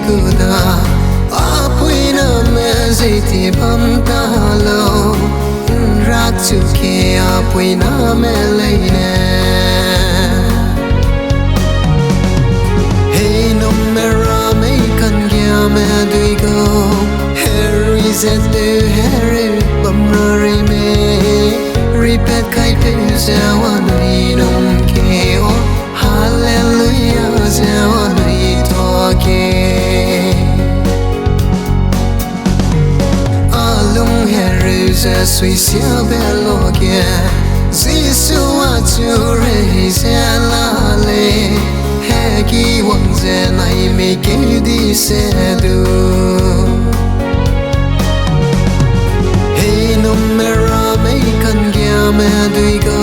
guda Apui na meziti bam talou Nrak chuke apui na melei ne Heii no Mera kangia me go Herui sedu hereu bam reimei Ripet kai peuje anui ke o Hallelujah anui toke Alung hereu suisia beloge Jisu Achu rehhei lalei Hegi Wang reimei sedu Heii no Mera kangia me go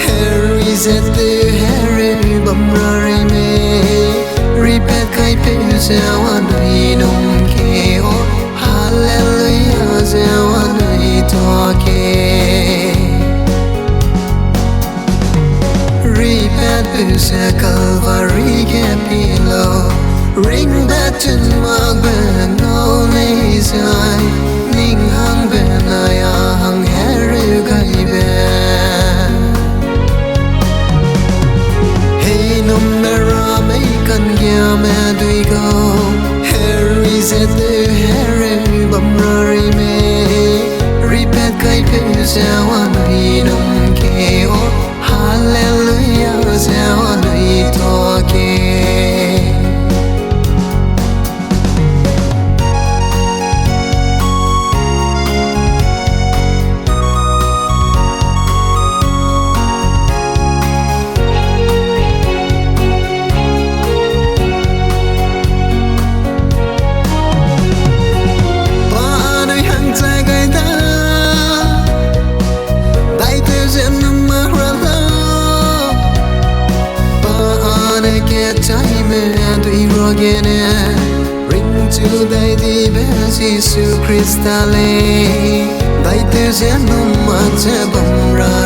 Herui sedu hereu bam reimei Ripet kai peuje anui ke o Hallelujah anui toke Ripet peuje Calvary ke pielou betun ngau zai Ninghang hang hereu Heii no Mera kangia me go Herui sedu hereu bam reimei Ripet kai peuje anui ke o Hallelujah anui toke lt.Irua ring to thy di Jisu Christa lei Dai Jisu Achu bam ra